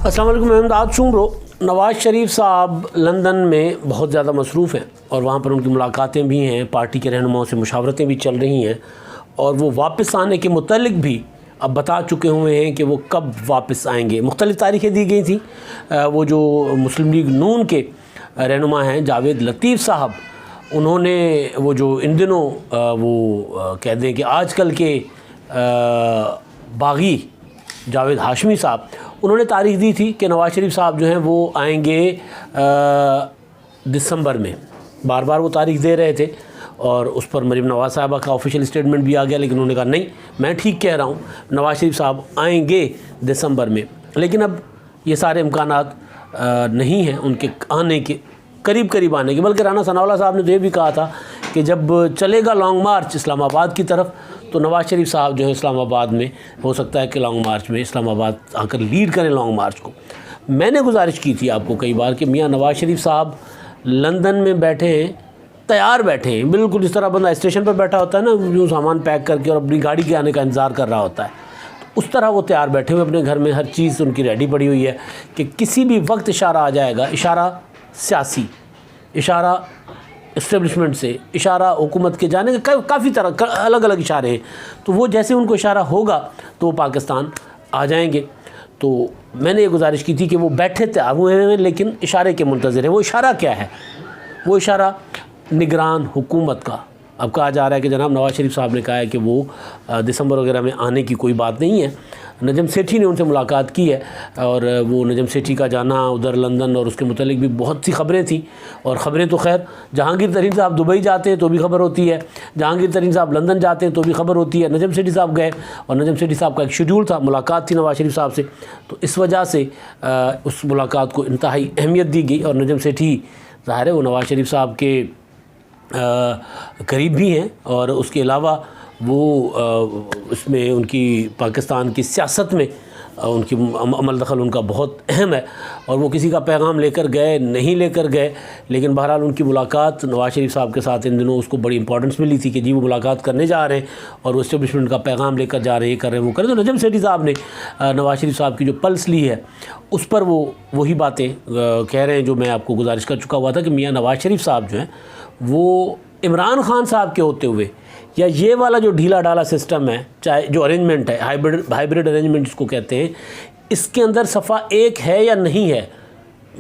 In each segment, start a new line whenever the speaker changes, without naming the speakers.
अस्सलाम वालेकुम। मैं इमदाद शुमरो। नवाज़ शरीफ साहब लंदन में बहुत ज़्यादा मसरूफ़ हैं और वहाँ पर उनकी मुलाकातें भी हैं, पार्टी के रहनुमाओं से मुशावरतें भी चल रही हैं और वो वापस आने के मुतल्लिक भी अब बता चुके हुए हैं कि वो कब वापस आएंगे। मुख्तलिफ़ तारीखें दी गई थी। वो जो मुस्लिम लीग नून के रहनुमा हैं जावेद लतीफ़ साहब, उन्होंने वो जो इन दिनों वो कह दें कि आजकल के बागी जावेद हाशमी साहब, उन्होंने तारीख दी थी कि नवाज़ शरीफ साहब जो हैं वो आएंगे दिसंबर में। बार बार वो तारीख दे रहे थे और उस पर मरीम नवाज़ साहबा का ऑफिशियल स्टेटमेंट भी आ गया, लेकिन उन्होंने कहा नहीं, मैं ठीक कह रहा हूँ, नवाज़ शरीफ साहब आएंगे दिसंबर में। लेकिन अब ये सारे इम्कानात नहीं हैं उनके आने के, करीब करीब आने के। बल्कि राना सनाउल्लाह साहब ने तो ये भी कहा था कि जब चलेगा लॉन्ग मार्च इस्लामाबाद की तरफ तो नवाज़ शरीफ साहब जो है इस्लामाबाद में हो सकता है कि लॉन्ग मार्च में इस्लामाबाद आकर लीड करें लॉन्ग मार्च को। मैंने गुजारिश की थी आपको कई बार कि मियाँ नवाज़ शरीफ साहब लंदन में बैठे हैं, तैयार बैठे हैं, बिल्कुल जिस तरह बंदा स्टेशन पर बैठा होता है ना, जो सामान पैक करके और अपनी गाड़ी के आने का इंतज़ार कर रहा होता है, तो उस तरह वो तैयार बैठे हुए अपने घर में। हर चीज़ उनकी रेडी पड़ी हुई है कि किसी भी वक्त इशारा आ जाएगा। इशारा सियासी, इशारा इस्टेब्लिशमेंट से, इशारा हुकूमत के जाने का, काफ़ी तरह अलग अलग इशारे हैं। तो वो जैसे उनको इशारा होगा तो वो पाकिस्तान आ जाएंगे। तो मैंने ये गुजारिश की थी कि वो बैठे तैयार हुए हैं लेकिन इशारे के मुंतज़िर हैं। वो इशारा क्या है? वो इशारा निगरान हुकूमत का। अब कहा जा रहा है कि जनाब नवाज़ शरीफ साहब ने कहा है कि वो दिसंबर वगैरह में आने की कोई बात नहीं है। नजम सेठी ने उनसे मुलाकात की है और वो नजम सेठी का जाना उधर लंदन और उसके मुतालिक भी बहुत सी ख़बरें थी। और ख़बरें तो खैर, जहांगीर तरीन साहब दुबई जाते हैं तो भी ख़बर होती है, जहांगीर तरीन साहब लंदन जाते हैं तो भी ख़बर होती है। नजम सेठी साहब गए और नजम सेठी साहब का एक शेड्यूल था, मुलाकात थी नवाज़ शरीफ साहब से, तो इस वजह से उस मुलाकात को इंतहाई अहमियत दी गई। और नजम सेठी ज़ाहिर है वो नवाज़ शरीफ साहब के करीब भी हैं और उसके अलावा वो इसमें उनकी पाकिस्तान की सियासत में उनकी अमल दखल उनका बहुत अहम है। और वो किसी का पैगाम लेकर गए नहीं लेकर गए, लेकिन बहरहाल उनकी मुलाकात नवाज़ शरीफ साहब के साथ इन दिनों उसको बड़ी इंपॉर्टेंस मिली थी कि जी वो मुलाकात करने जा रहे हैं और वो इस्टेब्लिशमेंट का पैगाम लेकर जा रहे हैं, ये कर रहे हैं, वो कर रहे हैं। तो नजम सेठी साहब ने नवाज़ शरीफ साहब की जो पल्स ली है उस पर वो वही बातें कह रहे हैं जो मैं आपको गुजारिश कर चुका हुआ था कि मियाँ नवाज़ शरीफ साहब जो हैं वो इमरान खान साहब के होते हुए, या ये वाला जो ढीला ढाला सिस्टम है, चाहे जो अरेंजमेंट है, हाइब्रिड अरेंजमेंट इसको कहते हैं, इसके अंदर सफ़ा एक है या नहीं है।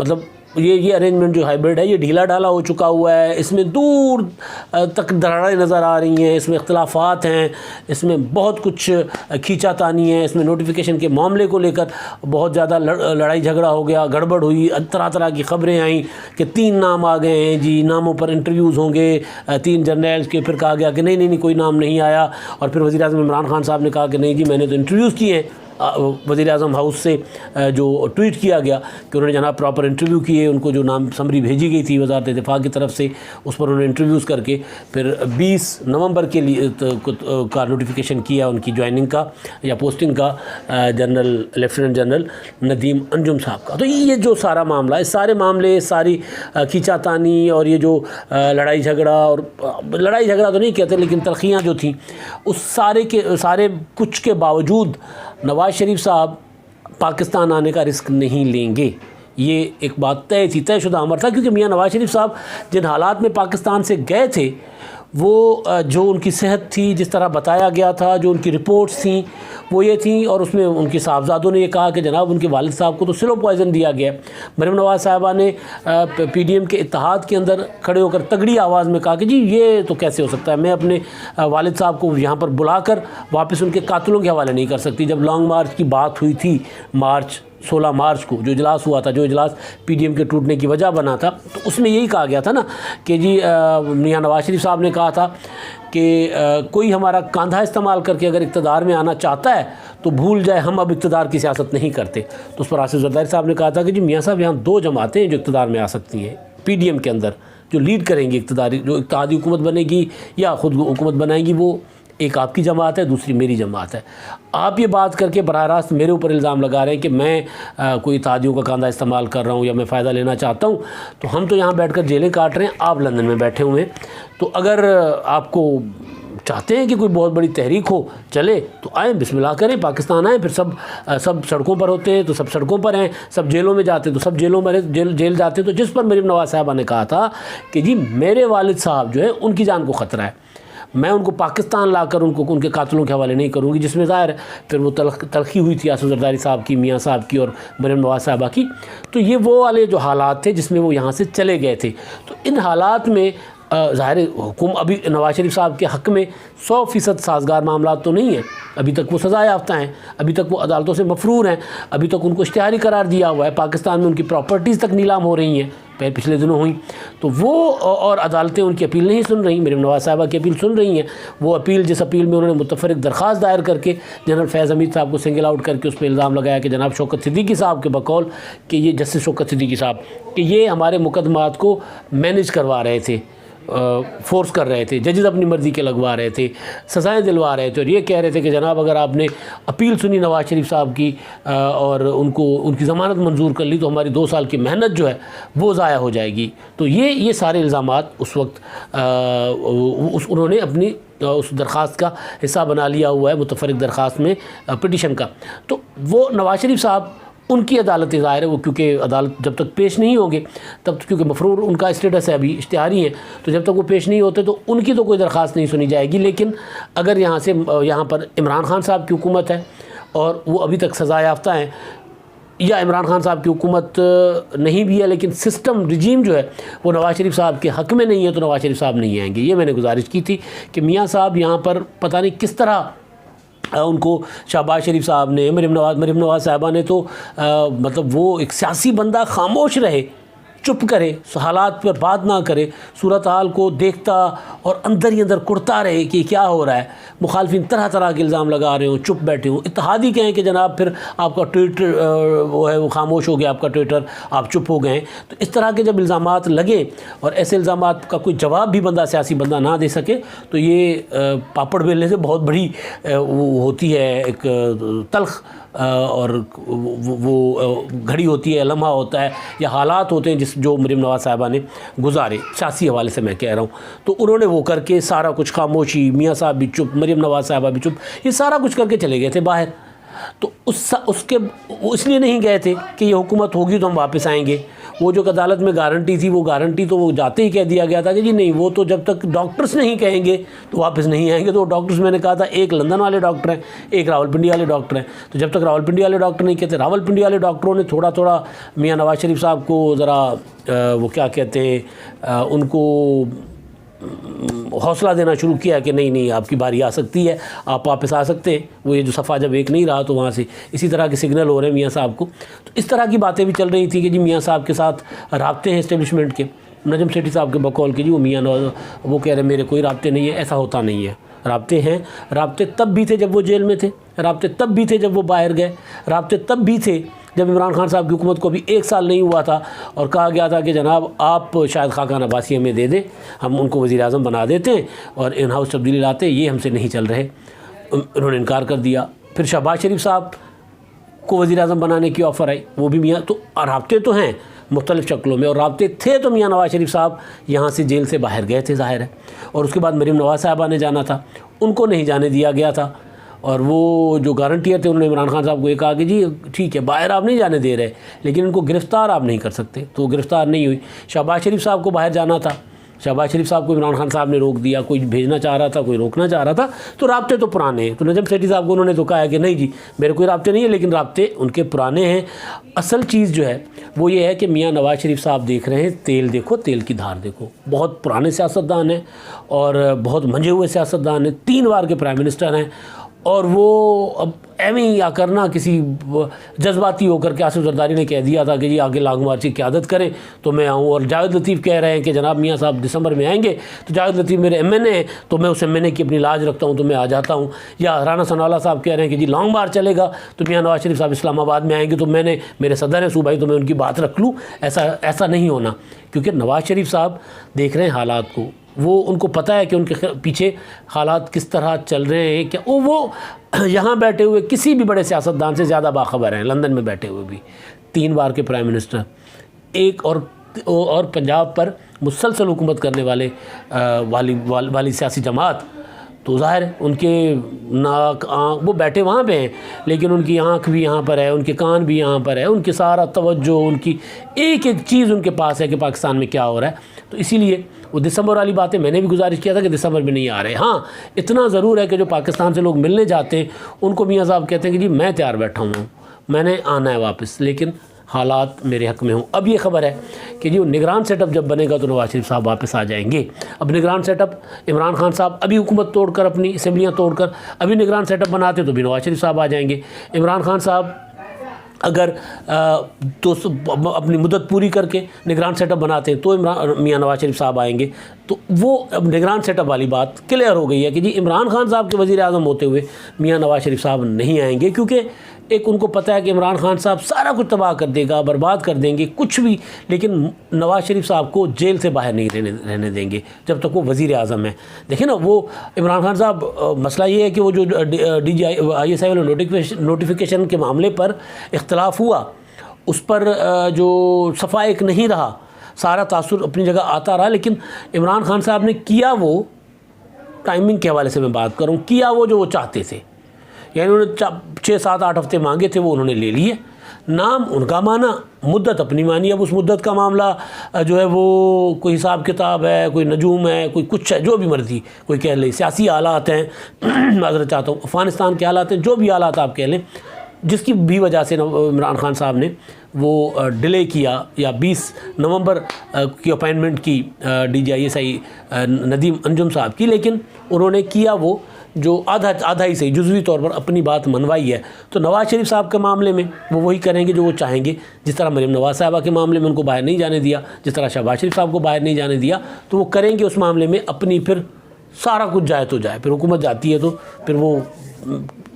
मतलब ये अरेंजमेंट जो हाइब्रिड है ये ढीला ढाला हो चुका हुआ है, इसमें दूर तक दरारें नज़र आ रही हैं, इसमें इख्तलाफात हैं, इसमें बहुत कुछ खींचातानी है, इसमें नोटिफिकेशन के मामले को लेकर बहुत ज़्यादा लड़ाई झगड़ा हो गया, गड़बड़ हुई, तरह तरह की ख़बरें आई कि 3 नाम आ गए हैं जी, नामों पर इंटरव्यूज़ होंगे 3 जर्नल्स के। फिर कहा गया कि नहीं कोई नाम नहीं आया और फिर वज़ीर आज़म इमरान खान साहब ने कहा कि नहीं जी मैंने तो इंटरव्यूज़ किए हैं। वज़ीर आज़म हाउस से जो ट्वीट किया गया कि उन्होंने जनाब प्रॉपर इंटरव्यू किए, उनको जो नाम समरी भेजी गई थी वज़ारत दिफ़ा की तरफ से उस पर उन्होंने इंटरव्यूज़ करके फिर 20 नवंबर के लिए का नोटिफिकेशन किया उनकी ज्वाइनिंग का या पोस्टिंग का, general lieutenant general Nadeem Anjum साहब का। तो ये जो सारा मामला है, सारे मामले, सारी खींचातानी और ये जो लड़ाई झगड़ा तो नहीं कहते लेकिन तलखियाँ जो थी, उस सारे कुछ के बावजूद नवाज़ शरीफ साहब पाकिस्तान आने का रिस्क नहीं लेंगे। ये एक बात तयशुदा अमर था, क्योंकि मियाँ नवाज़ शरीफ साहब जिन हालात में पाकिस्तान से गए थे, वो जो उनकी सेहत थी, जिस तरह बताया गया था, जो उनकी रिपोर्ट्स थी वो ये थी। और उसमें उनके साहबजादों ने ये कहा कि जनाब उनके वालिद साहब को तो स्लो पॉइज़न दिया गया। मरीम नवाज़ साहबा ने PDM के इत्तेहाद के अंदर खड़े होकर तगड़ी आवाज़ में कहा कि जी ये तो कैसे हो सकता है, मैं अपने वालिद साहब को यहाँ पर बुलाकर वापस उनके कातिलों के हवाले नहीं कर सकती। जब लॉन्ग मार्च की बात हुई थी 16 मार्च को जो इजलास हुआ था, जो इजलास PDM के टूटने की वजह बना था, तो उसमें यही कहा गया था ना कि जी मियाँ नवाज़ शरीफ साहब ने कहा था कि कोई हमारा कांधा इस्तेमाल करके अगर इक़्तिदार में आना चाहता है तो भूल जाए हम अब इक़्तिदार की सियासत नहीं करते। तो उस पर आसिफ ज़रदारी साहब ने कहा था कि जी मियाँ साहब यहाँ 2 जमातें हैं जो इक़्तिदार में आ सकती हैं PDM के अंदर, जो लीड करेंगी इक़्तिदारी, जो इत्तेहादी हुकूमत बनेगी या ख़ुद हुकूमत बनाएंगी, वो एक आपकी जमात है, दूसरी मेरी जमात है। आप ये बात करके बराह रास्त मेरे ऊपर इल्ज़ाम लगा रहे हैं कि मैं कोई इत्तेहादियों का कांधा इस्तेमाल कर रहा हूँ या मैं फ़ायदा लेना चाहता हूँ। तो हम तो यहाँ बैठकर जेलें काट रहे हैं, आप लंदन में बैठे हुए हैं। तो अगर आपको चाहते हैं कि कोई बहुत बड़ी तहरीक हो, चले तो आएँ, बिस्मिल्लाह करें, पाकिस्तान आएँ। फिर सब सड़कों पर होते हैं तो सब सड़कों पर हैं, सब जेलों में जाते हैं तो सब जेलों में जेल जाते हैं। तो जिस पर मरीम नवाज़ साहबा ने कहा था कि जी मेरे वालिद साहब जो है उनकी जान को ख़तरा है, मैं उनको पाकिस्तान लाकर उनके कातिलों के हवाले नहीं करूँगी, जिसमें ज़ाहिर है फिर वो तलखी हुई थी आसिफ जरदारी साहब की, मियाँ साहब की और मरीम नवाज़ साहबा की। तो ये वो वाले जो हालात थे जिसमें वो यहाँ से चले गए थे। तो इन हालात में ज़ाहिर हुकुम अभी नवाज़ शरीफ साहब के हक़ में 100% साजगार मामला तो नहीं है। अभी तक वो सज़ा याफ्ता हैं, अभी तक वो अदालतों से मफरूर हैं, अभी तक उनको इश्तिहारी करार दिया हुआ है, पाकिस्तान में उनकी प्रॉपर्टीज़ तक नीलाम हो रही हैं, पिछले दिनों हुई। तो वो और अदालतें उनकी अपील नहीं सुन रही, मरीम नवाज़ साहबा की अपील सुन रही हैं। वो अपील, जिस अपील में उन्होंने मुतफ़र्रिक़ दरख्वास्त दायर करके जनरल फैज़ हमीद साहब को सिंगल आउट करके उस पर इल्ज़ाम लगाया कि जनाब शौकत सिद्दीकी साहब के बकौल कि ये जस्टिस शौकत सिद्दीकी साहब कि ये हमारे मुकदमात को मैनेज करवा रहे थे, फोर्स कर रहे थे, जजेस अपनी मर्ज़ी के लगवा रहे थे, सज़ाएँ दिलवा रहे थे, और ये कह रहे थे कि जनाब अगर आपने अपील सुनी नवाज़ शरीफ साहब की और उनकी ज़मानत मंजूर कर ली तो हमारी 2 साल की मेहनत जो है वो ज़ाया हो जाएगी। तो ये सारे इल्ज़ामात उस वक्त उन्होंने अपनी उस दरख्वास्त का हिस्सा बना लिया हुआ है, मुतफ़र्रिक़ दरख्वास्त में पिटीशन का। तो वो नवाज़ शरीफ साहब उनकी अदालत ज़ाहिर है वो, क्योंकि अदालत जब तक पेश नहीं होंगे तब, क्योंकि मफरूर उनका स्टेटस है, अभी इश्तिहारी है, तो जब तक वो पेश नहीं होते तो उनकी तो कोई दरख्वास्त नहीं सुनी जाएगी। लेकिन अगर यहाँ पर इमरान खान साहब की हुकूमत है और वो अभी तक सज़ा याफ्ता हैं, या इमरान खान साहब की हुकूमत नहीं भी है लेकिन सिस्टम रिजीम जो है वो नवाज़ शरीफ साहब के हक़ में नहीं है, तो नवाज़ शरीफ साहब नहीं आएंगे। ये मैंने गुजारिश की थी कि मियाँ साहब यहाँ पर पता नहीं किस तरह उनको शहबाज शरीफ साहब ने, मरीम नवाज़ साहबा ने तो मतलब वो एक सियासी बंदा खामोश रहे, चुप करे, हालात पर बात ना करे, सूरत हाल को देखता और अंदर ही अंदर कुड़ता रहे कि क्या हो रहा है, मुखालफिन तरह तरह के इल्ज़ाम लगा रहे हों, चुप बैठे हों, इत्तेहादी कहें कि जनाब फिर आपका ट्विटर वो है वो खामोश हो गया, आपका ट्विटर, आप चुप हो गए। तो इस तरह के जब इल्ज़ामात लगे और ऐसे इल्ज़ामात का कोई जवाब भी सियासी बंदा ना दे सके तो ये पापड़ बेलने से बहुत बड़ी वो होती है, एक तल्ख़ और वो घड़ी होती है, लम्हा होता है या हालात होते हैं जो मरीम नवाज़ साहबा ने गुजारे, सियासी हवाले से मैं कह रहा हूँ। तो उन्होंने वो करके सारा कुछ, खामोशी, मियाँ साहब भी चुप, मरीम नवाज़ साहबा भी चुप, ये सारा कुछ करके चले गए थे बाहर। तो उसके इसलिए नहीं गए थे कि ये हुकूमत होगी तो हम वापस आएंगे। वो जो अदालत में गारंटी थी, वो गारंटी तो वो जाते ही कह दिया गया था कि जी नहीं, वो तो जब तक डॉक्टर्स नहीं कहेंगे तो वापस नहीं आएंगे। तो डॉक्टर्स, मैंने कहा था, एक लंदन वाले डॉक्टर हैं, एक रावलपिंडी वाले डॉक्टर हैं। तो जब तक रावलपिंडी वाले डॉक्टर नहीं कहते, रावलपिंडी वाले डॉक्टरों ने थोड़ा थोड़ा मियाँ नवाज़ शरीफ साहब को ज़रा वो क्या कहते हैं, उनको हौसला देना शुरू किया कि नहीं आपकी बारी आ सकती है, आप वापस आ सकते हैं। वो ये जो सफ़ा जब एक नहीं रहा तो वहाँ से इसी तरह के सिग्नल हो रहे हैं मियाँ साहब को। तो इस तरह की बातें भी चल रही थी कि जी मियाँ साहब के साथ राब्ते हैं इस्टेब्लिशमेंट के, नजम सेठी साहब के बकौल के जी वो मियाँ वो कह रहे मेरे कोई राब्ते नहीं है। ऐसा होता नहीं है, राब्ते हैं। राब्ते तब भी थे जब वो जेल में थे, राब्ते तब भी थे जब वो बाहर गए, राब्ते तब भी थे जब इमरान खान साहब की हुकूमत को अभी 1 साल नहीं हुआ था और कहा गया था कि जनाब आप शायद खाकान अब्बासी हमें दे दें, हम उनको वज़ीर आज़म बना देते हैं और इन हाउस तब्दीली लाते, ये हमसे नहीं चल रहे। उन्होंने इनकार कर दिया। फिर शहबाज शरीफ साहब को वज़ीर आज़म बनाने की ऑफ़र आई, वो भी मियाँ, तो राब्ते तो हैं मुख्तलिफ़ शक्लों में, और राब्ते थे तो मियाँ नवाज़ शरीफ साहब यहाँ से जेल से बाहर गए थे ज़ाहिर है। और उसके बाद मरीम नवाज़ साहबा ने जाना था, उनको नहीं जाने दिया गया था। और वो जो गारंटियर थे उन्होंने इमरान खान साहब को ये कहा कि जी ठीक है, बाहर आप नहीं जाने दे रहे लेकिन इनको गिरफ़्तार आप नहीं कर सकते, तो गिरफ़्तार नहीं हुई। शहबाज शरीफ साहब को बाहर जाना था, शहबाज शरीफ साहब को इमरान खान साहब ने रोक दिया, कोई भेजना चाह रहा था, कोई रोकना चाह रहा था। तो राब्ते तो पुराने हैं। तो नजम सेठी साहब को उन्होंने तो कहा कि नहीं जी मेरे कोई राब्ते नहीं है, लेकिन राब्ते उनके पुराने हैं। असल चीज़ जो है वो ये है कि मियाँ नवाज़ शरीफ साहब देख रहे हैं, तेल देखो, तेल की धार देखो। बहुत पुराने सियासतदान हैं और बहुत मंझे हुए सियासतदान हैं, 3 बार के प्राइम मिनिस्टर हैं। और वो अब एवं या करना किसी जज्बाती होकर के आसिफ जरदारी ने कह दिया था कि जी आगे लॉन्ग मार्च की क़यादत करें तो मैं आऊँ। और जावेद लतीफ़ कह रहे हैं कि जनाब मियाँ साहब दिसंबर में आएंगे, तो जावेद लतीफ़ मेरे MNA हैं तो मैं उस MNA की अपनी लाज रखता हूँ तो मैं आ जाता हूँ। या राना सनाउल्लाह साहब कह रहे हैं कि जी लॉन्ग मार्च चलेगा तो मियाँ नवाज़ शरीफ साहब इस्लामाबाद में आएंगे तो मैंने, मेरे सदर हैं सूबाई, तो मैं उनकी बात रख लूँ। ऐसा नहीं होना, क्योंकि नवाज़ शरीफ साहब देख रहे हैं हालात को, वो उनको पता है कि उनके पीछे हालात किस तरह चल रहे हैं। क्या वो यहाँ बैठे हुए किसी भी बड़े सियासतदान से ज़्यादा बाखबर हैं, लंदन में बैठे हुए भी 3 बार के प्राइम मिनिस्टर, एक और पंजाब पर मुसलसल हुकूमत करने वाली सियासी जमात, तो ज़ाहिर है उनके नाक आँख वो बैठे वहाँ पे हैं, लेकिन उनकी आँख भी यहाँ पर है, उनके कान भी यहाँ पर है, उनकी सारा तवज्जो, उनकी एक एक चीज़ उनके पास है कि पाकिस्तान में क्या हो रहा है। तो इसीलिए वो दिसंबर वाली बातें मैंने भी गुजारिश किया था कि दिसंबर में नहीं आ रहे। हाँ, इतना ज़रूर है कि जो पाकिस्तान से लोग मिलने जाते हैं उनको मियाँ साहब कहते हैं कि जी मैं तैयार बैठा हूँ, मैंने आना है वापस, लेकिन हालात मेरे हक़ में हों। अब ये ख़बर है कि जी निगरान सेटअप जब बनेगा तो नवाज शरीफ साहब वापस आ जाएंगे। अब निगरान सेटअप इमरान खान साहब अभी हुकूमत तोड़कर, अपनी असम्बलियाँ तोड़कर अभी निगरान सेटअप बनाते तो भी नवाज शरीफ साहब आ जाएंगे। इमरान खान साहब अगर तो अपनी मुद्दत पूरी करके निगरान सेटअप बनाते हैं तो मियाँ नवाज शरीफ साहब आएंगे। तो वो अब निगरान सेटअप वाली बात क्लियर हो गई है कि जी इमरान खान साहब के वज़ीर आज़म होते हुए मियाँ नवाज शरीफ साहब नहीं आएंगे, क्योंकि एक उनको पता है कि इमरान खान साहब सारा कुछ तबाह कर देगा, बर्बाद कर देंगे कुछ भी, लेकिन नवाज शरीफ साहब को जेल से बाहर नहीं रहने देंगे जब तक वो वज़ीर आज़म है। देखिए ना, वो इमरान खान साहब, मसला ये है कि वो जो DGI वाले नोटिफिकेशन के मामले पर इख्तलाफ हुआ, उस पर जो सफ़ा एक नहीं रहा, सारा तासुर अपनी जगह आता रहा, लेकिन इमरान खान साहब ने किया वो, टाइमिंग के हवाले से मैं बात करूँ, किया वो जो वो चाहते थे। यानी उन्होंने 6, 7, 8 हफ्ते मांगे थे, वो उन्होंने ले लिए, नाम उनका माना, मुद्दत अपनी मानी। अब उस मुद्दत का मामला जो है वो कोई हिसाब किताब है, कोई नजूम है, कोई कुछ है, जो भी मर्ज़ी कोई कह ले, सियासी हालात हैं, माज़रत चाहता हूँ, अफ़गानिस्तान के हालात हैं, जो भी हालात आप कह लें, जिसकी भी वजह से इमरान खान साहब ने वो डिले किया या 20 नवंबर की अपॉइंटमेंट की DGI नदीम अंजुम साहब की, लेकिन उन्होंने किया वो जो आधा ही सही जुज़वी तौर पर अपनी बात मनवाई है। तो नवाज़ शरीफ साहब के मामले में वो वही करेंगे जो वो चाहेंगे। जिस तरह मरीम नवाज़ साहबा के मामले में उनको बाहर नहीं जाने दिया, जिस तरह शहबाज शरीफ साहब को बाहर नहीं जाने दिया, तो वो करेंगे उस मामले में अपनी, फिर सारा कुछ जाए तो जाए, फिर हुकूमत जाती है तो फिर वो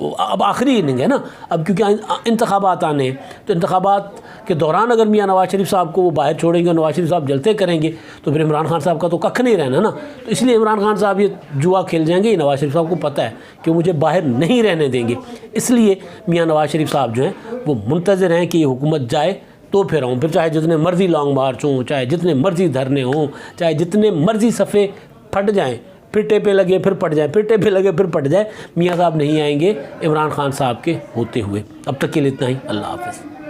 अब आखिरी इनिंग है ना, अब क्योंकि इंतखाबात आने हैं, तो इंतखाबात के दौरान अगर मियाँ नवाज शरीफ साहब को वो बाहर छोड़ेंगे और नवाज शरीफ साहब जलते करेंगे तो फिर इमरान खान साहब का तो कख नहीं रहना ना। तो इसलिए इमरान खान साहब ये जुआ खेल जाएंगे। ये नवाज शरीफ साहब को पता है कि मुझे बाहर नहीं रहने देंगे, इसलिए मियाँ नवाज शरीफ साहब जो हैं वो मुंतज़िर हैं कि ये हुकूमत जाए तो फिर आऊँ, फिर चाहे जितने मर्ज़ी लॉन्ग मार्च हों, चाहे जितने मर्ज़ी धरने हों, चाहे जितने मर्ज़ी सफ़े फट जाएँ, फिर टेपे लगे फिर पट जाए, फिर टेपे लगे फिर पट जाए, मियाँ साहब नहीं आएंगे इमरान खान साहब के होते हुए। अब तक के लिए इतना ही। अल्लाह हाफ़िज़।